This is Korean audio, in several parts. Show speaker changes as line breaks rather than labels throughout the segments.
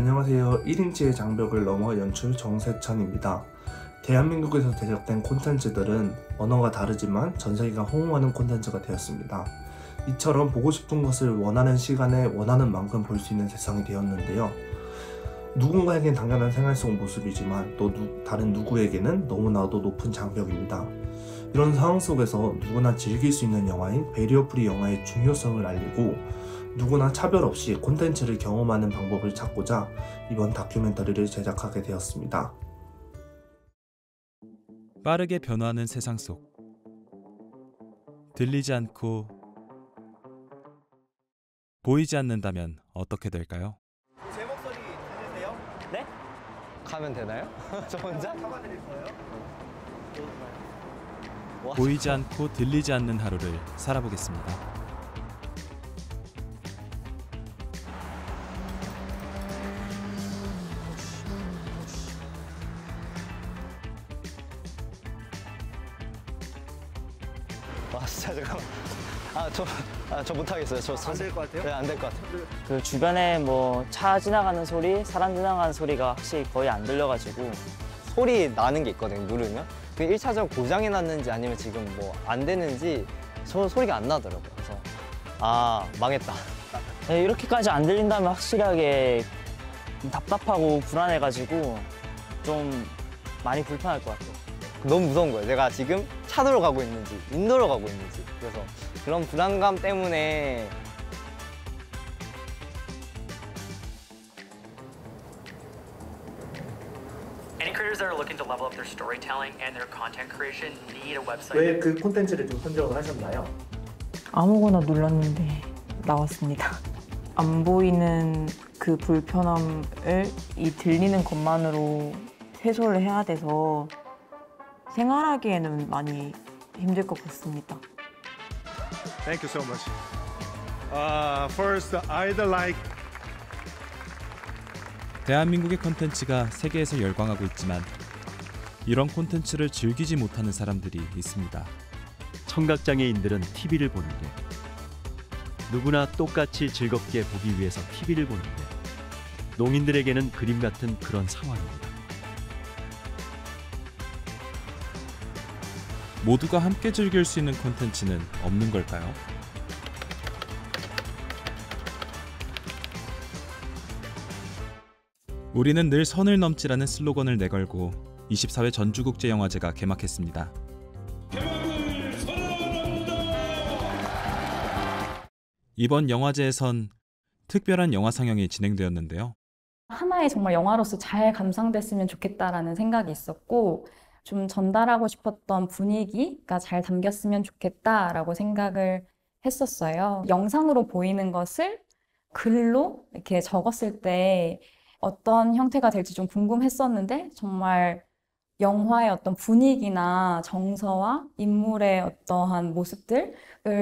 안녕하세요. 1인치의 장벽을 넘어 연출 정세찬입니다. 대한민국에서 제작된 콘텐츠들은 언어가 다르지만 전세계가 호응하는 콘텐츠가 되었습니다. 이처럼 보고 싶은 것을 원하는 시간에 원하는 만큼 볼 수 있는 세상이 되었는데요. 누군가에겐 당연한 생활 속 모습이지만 또 다른 누구에게는 너무나도 높은 장벽입니다. 이런 상황 속에서 누구나 즐길 수 있는 영화인 베리어 프리 영화의 중요성을 알리고 누구나 차별 없이 콘텐츠를 경험하는 방법을 찾고자 이번 다큐멘터리를 제작하게 되었습니다.
빠르게 변화하는 세상 속 들리지 않고 보이지 않는다면 어떻게 될까요?
제 목소리 들리세요?
네? 가면 되나요? 저 혼자?
잡아드릴 거예요?
보이지 않고 들리지 않는 하루를 살아보겠습니다.
와 진짜 잠깐만. 저 못하겠어요.
안 될 것 같아요?
네, 안 될 것 같아요.
그 주변에 뭐 차 지나가는 소리, 사람 지나가는 소리가 확실히 거의 안 들려가지고
소리 나는 게 있거든요. 누르면. 그 1차적 고장이 났는지 아니면 지금 뭐 안 되는지 소리가 안 나더라고요. 그래서 망했다.
네, 이렇게까지 안 들린다면 확실하게 답답하고 불안해가지고 좀 많이 불편할 것 같아요.
너무 무서운 거예요. 내가 지금 차도로 가고 있는지 인도로 가고 있는지. 그래서 그런 불안감 때문에
Any creators that are looking to level up their storytelling and their content creation need a website.
왜 그 콘텐츠를 좀 선정을 하셨나요?
아무거나 눌렀는데 나왔습니다. 안 보이는 그 불편함을 이 들리는 것만으로 해소를 해야 돼서 생활하기에는 많이 힘들 것 같습니다.
Thank you so much. First, I'd like
대한민국의 콘텐츠가 세계에서 열광하고 있지만 이런 콘텐츠를 즐기지 못하는 사람들이 있습니다.
청각장애인들은 TV를 보는데 누구나 똑같이 즐겁게 보기 위해서 TV를 보는데 농인들에게는 그림 같은 그런 상황입니다.
모두가 함께 즐길 수 있는 콘텐츠는 없는 걸까요? 우리는 늘 선을 넘지라는 슬로건을 내걸고 24회 전주국제영화제가 개막했습니다. 이번 영화제에선 특별한 영화 상영이 진행되었는데요.
하나의 정말 영화로서 잘 감상됐으면 좋겠다라는 생각이 있었고 좀 전달하고 싶었던 분위기가 잘 담겼으면 좋겠다라고 생각을 했었어요. 영상으로 보이는 것을 글로 이렇게 적었을 때 어떤 형태가 될지 좀 궁금했었는데 정말 영화의 어떤 분위기나 정서와 인물의 어떠한 모습들을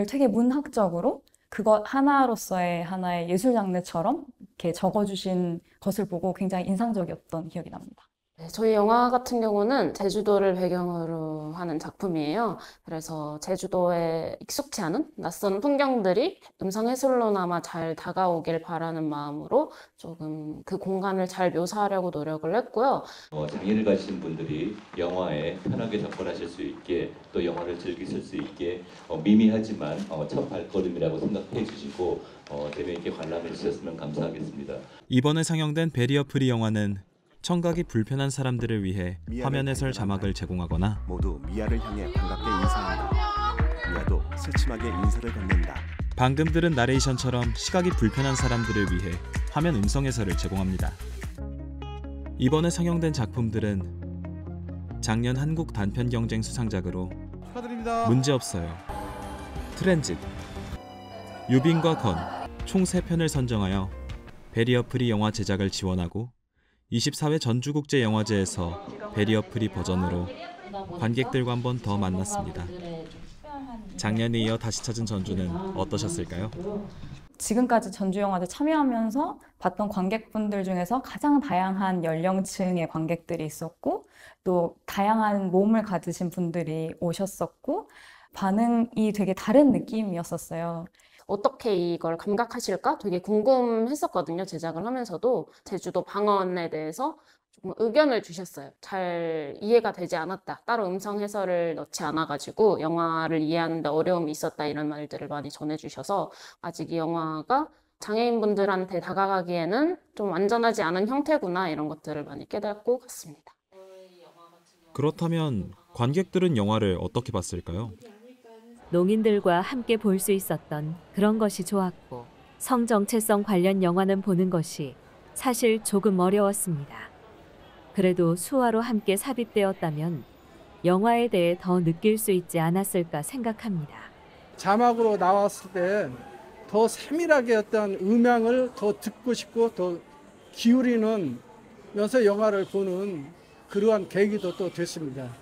되게 문학적으로 그것 하나로서의 하나의 예술 장르처럼 이렇게 적어주신 것을 보고 굉장히 인상적이었던 기억이 납니다.
네, 저희 영화 같은 경우는 제주도를 배경으로 하는 작품이에요. 그래서 제주도에 익숙치 않은 낯선 풍경들이 음성해설로나마 잘 다가오길 바라는 마음으로 조금 그 공간을 잘 묘사하려고 노력을 했고요.
장애를 가지신 분들이 영화에 편하게 접근하실 수 있게 또 영화를 즐기실 수 있게 미미하지만 첫 발걸음이라고 생각해 주시고 재미있게 관람해 주셨으면 감사하겠습니다.
이번에 상영된 베리어 프리 영화는 청각이 불편한 사람들을 위해 화면 해설 자막을 제공하거나
모두 미아를 향해 반갑게 인사한다. 미아도 새침하게 인사를 건넨다.
방금 들은 나레이션처럼 시각이 불편한 사람들을 위해 화면 음성 해설을 제공합니다. 이번에 상영된 작품들은 작년 한국 단편 경쟁 수상작으로
축하드립니다.
문제없어요, 트랜짓, 유빈과 건 총 3편을 선정하여 베리어 프리 영화 제작을 지원하고 24회 전주국제영화제에서 베리어 프리 버전으로 관객들과 한 번 더 만났습니다. 작년에 이어 다시 찾은 전주는 어떠셨을까요?
지금까지 전주영화제 참여하면서 봤던 관객분들 중에서 가장 다양한 연령층의 관객들이 있었고 또 다양한 몸을 가지신 분들이 오셨었고 반응이 되게 다른 느낌이었었어요.
어떻게 이걸 감각하실까 되게 궁금했었거든요. 제작을 하면서도 제주도 방언에 대해서 조금 의견을 주셨어요. 잘 이해가 되지 않았다. 따로 음성 해설을 넣지 않아가지고 영화를 이해하는데 어려움이 있었다 이런 말들을 많이 전해주셔서 아직 이 영화가 장애인분들한테 다가가기에는 좀 완전하지 않은 형태구나 이런 것들을 많이 깨닫고 갔습니다.
그렇다면 관객들은 영화를 어떻게 봤을까요?
농인들과 함께 볼 수 있었던 그런 것이 좋았고 성정체성 관련 영화는 보는 것이 사실 조금 어려웠습니다. 그래도 수화로 함께 삽입되었다면 영화에 대해 더 느낄 수 있지 않았을까 생각합니다.
자막으로 나왔을 때 더 세밀하게 어떤 음향을 더 듣고 싶고 더 기울이면서 영화를 보는 그러한 계기도 또 됐습니다.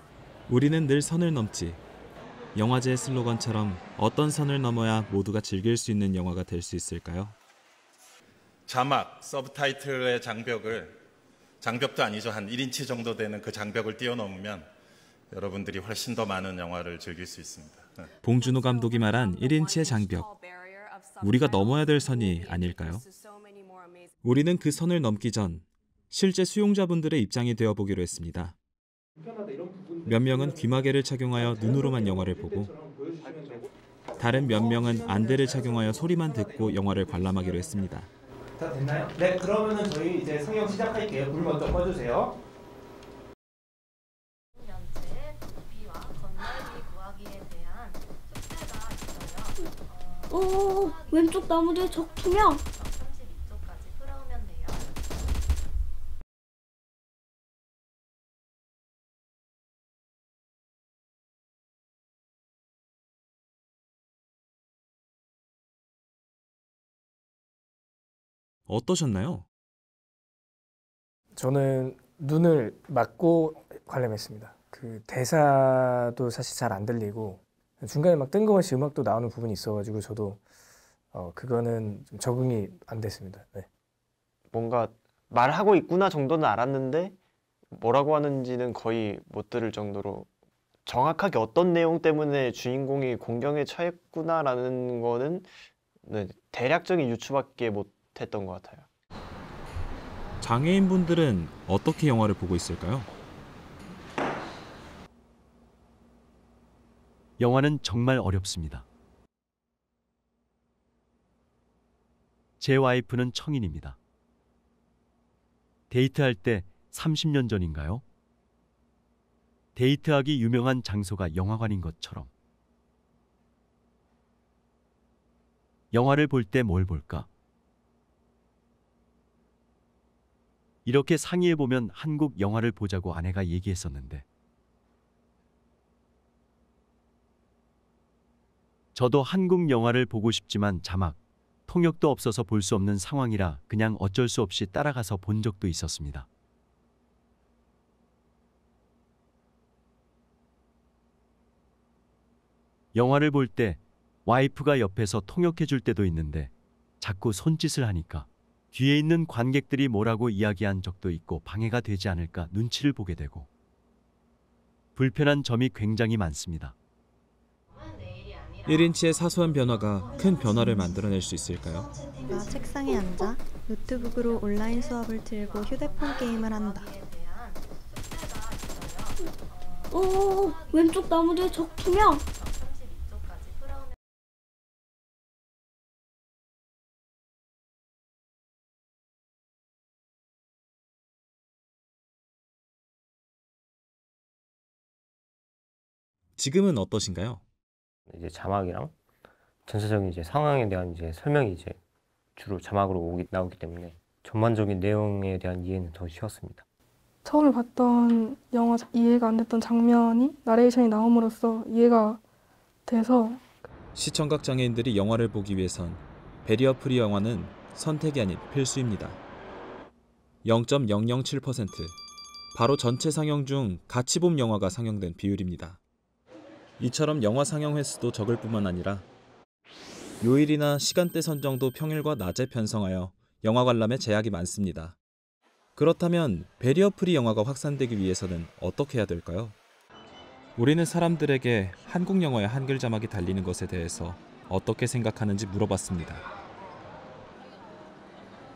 우리는 늘 선을 넘지. 영화제의 슬로건처럼 어떤 선을 넘어야 모두가 즐길 수 있는 영화가 될 수 있을까요?
자막, 서브타이틀의 장벽도 아니죠. 한 1인치 정도 되는 그 장벽을 뛰어넘으면 여러분들이 훨씬 더 많은 영화를 즐길 수 있습니다.
봉준호 감독이 말한 1인치의 장벽. 우리가 넘어야 될 선이 아닐까요? 우리는 그 선을 넘기 전 실제 수용자분들의 입장이 되어보기로 했습니다. 몇 명은 귀마개를 착용하여 눈으로만 영화를 보고 다른 몇 명은 안대를 착용하여 소리만 듣고 영화를 관람하기로 했습니다.
다 됐나요? 네, 그러면은 저희 이제 상영 시작할게요. 불 먼저 꺼주세요.
왼쪽 나무들 적 투명.
어떠셨나요?
저는 눈을 막고 관람했습니다. 그 대사도 사실 잘 안 들리고 중간에 막 뜬금없이 음악도 나오는 부분이 있어가지고 저도 그거는 좀 적응이 안 됐습니다. 네.
뭔가 말하고 있구나 정도는 알았는데 뭐라고 하는지는 거의 못 들을 정도로 정확하게 어떤 내용 때문에 주인공이 공경에 처했구나라는 거는 대략적인 유추밖에 못했던 것 같아요.
장애인분들은 어떻게 영화를 보고 있을까요?
영화는 정말 어렵습니다. 제 와이프는 청인입니다. 데이트할 때 30년 전인가요? 데이트하기 유명한 장소가 영화관인 것처럼. 영화를 볼 때 뭘 볼까? 이렇게 상의해보면 한국 영화를 보자고 아내가 얘기했었는데 저도 한국 영화를 보고 싶지만 자막, 통역도 없어서 볼 수 없는 상황이라 그냥 어쩔 수 없이 따라가서 본 적도 있었습니다. 영화를 볼 때 와이프가 옆에서 통역해 줄 때도 있는데 자꾸 손짓을 하니까 뒤에 있는 관객들이 뭐라고 이야기한 적도 있고 방해가 되지 않을까 눈치를 보게 되고 불편한 점이 굉장히 많습니다.
1인치의 사소한 변화가 큰 변화를 만들어낼 수 있을까요?
나 책상에 앉아 노트북으로 온라인 수업을 틀고 휴대폰 게임을 한다.
왼쪽 나무들 적 투명.
지금은 어떠신가요?
이제 자막이랑 전체적인 이제 상황에 대한 이제 설명이 이제 주로 자막으로 나오기 때문에 전반적인 내용에 대한 이해는 더 쉬웠습니다.
처음에 봤던 영화 이해가 안 됐던 장면이 나레이션이 나옴으로써 이해가 돼서
시청각 장애인들이 영화를 보기 위해선 배리어 프리 영화는 선택이 아닌 필수입니다. 0.007%, 바로 전체 상영 중 같이 본 영화가 상영된 비율입니다. 이처럼 영화 상영 횟수도 적을 뿐만 아니라 요일이나 시간대 선정도 평일과 낮에 편성하여 영화 관람에 제약이 많습니다. 그렇다면 배리어 프리 영화가 확산되기 위해서는 어떻게 해야 될까요? 우리는 사람들에게 한국 영화의 한글 자막이 달리는 것에 대해서 어떻게 생각하는지 물어봤습니다.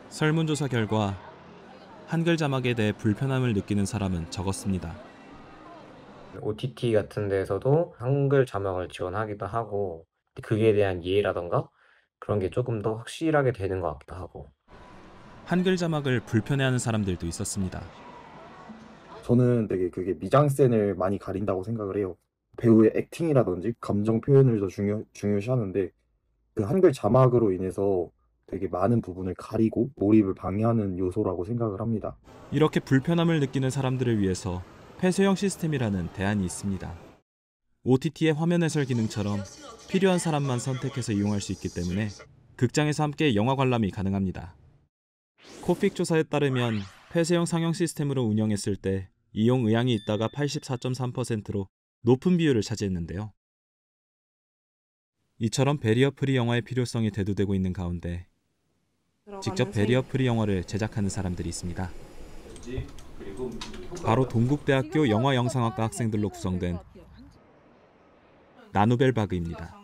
설문조사 결과 한글 자막에 대해 불편함을 느끼는 사람은 적었습니다.
OTT 같은 데에서도 한글 자막을 지원하기도 하고 그에 대한 이해라던가 그런 게 조금 더 확실하게 되는 것 같기도 하고.
한글 자막을 불편해하는 사람들도 있었습니다.
저는 되게 그게 미장센을 많이 가린다고 생각을 해요. 배우의 액팅이라든지 감정 표현을 더 중요시하는데 그 한글 자막으로 인해서 되게 많은 부분을 가리고 몰입을 방해하는 요소라고 생각을 합니다.
이렇게 불편함을 느끼는 사람들을 위해서 폐쇄형 시스템이라는 대안이 있습니다. OTT의 화면 해설 기능처럼 필요한 사람만 선택해서 이용할 수 있기 때문에 극장에서 함께 영화 관람이 가능합니다. 코픽 조사에 따르면 폐쇄형 상영 시스템으로 운영했을 때 이용 의향이 있다가 84.3%로 높은 비율을 차지했는데요. 이처럼 베리어 프리 영화의 필요성이 대두되고 있는 가운데 직접 베리어 프리 영화를 제작하는 사람들이 있습니다. 바로 동국대학교 영화영상학과 학생들로 구성된 나누벨바그입니다.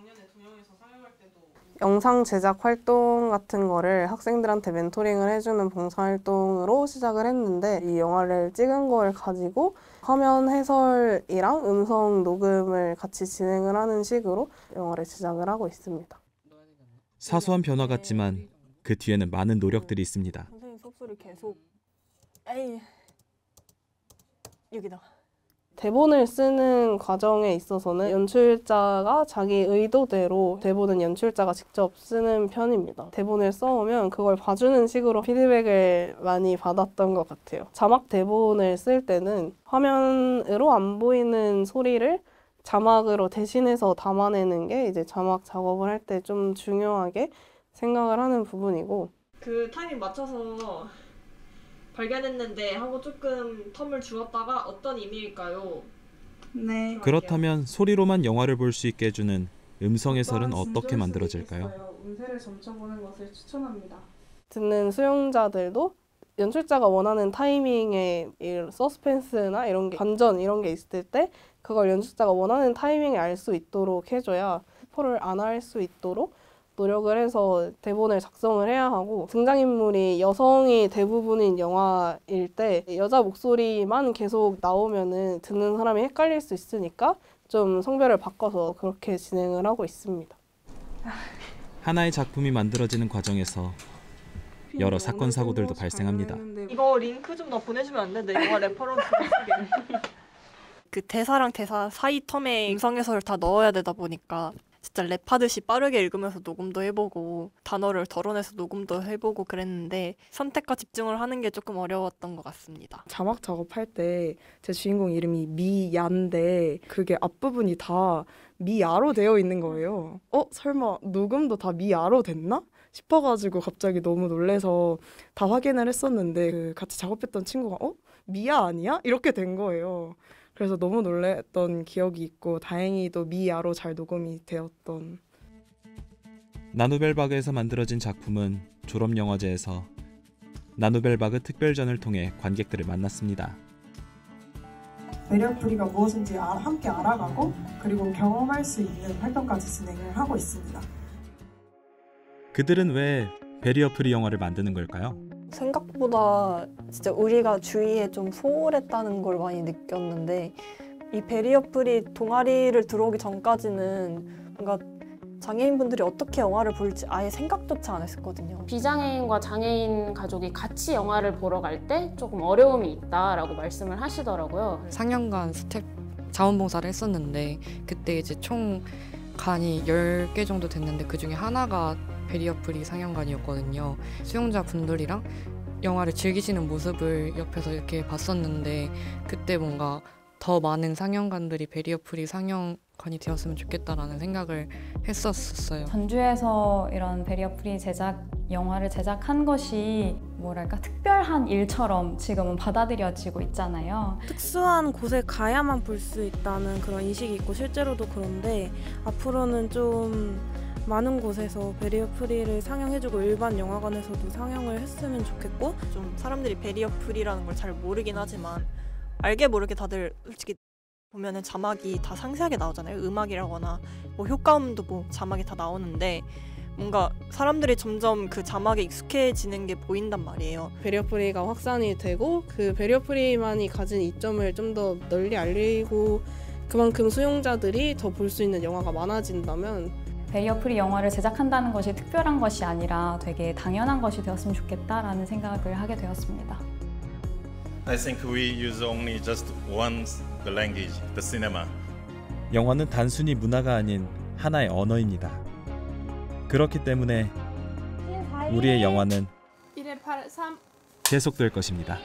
영상 제작 활동 같은 거를 학생들한테 멘토링을 해주는 봉사활동으로 시작을 했는데 이 영화를 찍은 걸 가지고 화면 해설이랑 음성 녹음을 같이 진행을 하는 식으로 영화를 제작을 하고 있습니다.
사소한 변화 같지만 그 뒤에는 많은 노력들이 있습니다.
선생님 속소리 계속 에이 여기다. 대본을 쓰는 과정에 있어서는 연출자가 자기 의도대로 대본은 연출자가 직접 쓰는 편입니다. 대본을 써오면 그걸 봐주는 식으로 피드백을 많이 받았던 것 같아요. 자막 대본을 쓸 때는 화면으로 안 보이는 소리를 자막으로 대신해서 담아내는 게 이제 자막 작업을 할 때 좀 중요하게 생각을 하는 부분이고
그 타이밍 맞춰서 발견했는데 하고 조금 텀을 주었다가 어떤 의미일까요? 네.
그렇다면 소리로만 영화를 볼 수 있게 해주는 음성 해설은 어떻게 만들어질까요?
음세를 점쳐보는 것을 추천합니다.
듣는 수용자들도 연출자가 원하는 타이밍에 서스펜스나 이런 게 반전 이런 게 있을 때 그걸 연출자가 원하는 타이밍에 알 수 있도록 해줘야 스포를 안 할 수 있도록 노력을 해서 대본을 작성을 해야 하고 등장인물이 여성이 대부분인 영화일 때 여자 목소리만 계속 나오면은 듣는 사람이 헷갈릴 수 있으니까 좀 성별을 바꿔서 그렇게 진행을 하고 있습니다.
하나의 작품이 만들어지는 과정에서 여러 사건 사고들도 발생합니다.
이거 링크 좀 더 보내주면 안 돼? 내 영화 레퍼런스 쓰게.
그 대사랑 대사 사이 텀에 음성 해설을 다 넣어야 되다 보니까 진짜 랩하듯이 빠르게 읽으면서 녹음도 해보고 단어를 덜어내서 녹음도 해보고 그랬는데 선택과 집중을 하는 게 조금 어려웠던 것 같습니다.
자막 작업할 때 제 주인공 이름이 미야인데 그게 앞부분이 다 미야로 되어 있는 거예요. 설마 녹음도 다 미야로 됐나? 싶어가지고 갑자기 너무 놀래서 다 확인을 했었는데 그 같이 작업했던 친구가 미야 아니야? 이렇게 된 거예요. 그래서 너무 놀랐던 기억이 있고 다행히도 미야로 잘 녹음이 되었던.
나누벨바그에서 만들어진 작품은 졸업영화제에서 나누벨바그 특별전을 통해 관객들을 만났습니다.
베리어 프리가 무엇인지 함께 알아가고 그리고 경험할 수 있는 활동까지 진행을 하고 있습니다.
그들은 왜 베리어 프리 영화를 만드는 걸까요?
생각보다 진짜 우리가 주위에 좀 소홀했다는 걸 많이 느꼈는데 이 베리어 프리 동아리를 들어오기 전까지는 뭔가 장애인분들이 어떻게 영화를 볼지 아예 생각조차 안 했었거든요.
비장애인과 장애인 가족이 같이 영화를 보러 갈 때 조금 어려움이 있다라고 말씀을 하시더라고요.
상영관 스텝 자원봉사를 했었는데 그때 이제 총 관이 10개 정도 됐는데 그중에 하나가 베리어 프리 상영관이었거든요. 수용자분들이랑 영화를 즐기시는 모습을 옆에서 이렇게 봤었는데 그때 뭔가 더 많은 상영관들이 베리어 프리 상영관이 되었으면 좋겠다라는 생각을 했었어요.
전주에서 이런 베리어 프리 영화를 제작한 것이 뭐랄까 특별한 일처럼 지금은 받아들여지고 있잖아요.
특수한 곳에 가야만 볼 수 있다는 그런 인식이 있고 실제로도 그런데 앞으로는 좀 많은 곳에서 베리어 프리를 상영해주고 일반 영화관에서도 상영을 했으면 좋겠고
좀 사람들이 베리어 프리라는 걸 잘 모르긴 하지만 알게 모르게 다들 솔직히 보면은 자막이 다 상세하게 나오잖아요. 음악이라거나 뭐 효과음도 뭐 자막이 다 나오는데 뭔가 사람들이 점점 그 자막에 익숙해지는 게 보인단 말이에요.
배리어 프리가 확산이 되고 그 배리어 프리만이 가진 이점을 좀 더 널리 알리고 그만큼 수용자들이 더 볼 수 있는 영화가 많아진다면
배리어 프리 영화를 제작한다는 것이 특별한 것이 아니라 되게 당연한 것이 되었으면 좋겠다라는 생각을 하게 되었습니다.
I think we use only just once the language, the cinema.
영화는 단순히 문화가 아닌 하나의 언어입니다. 그렇기 때문에 우리의 영화는 계속될 것입니다.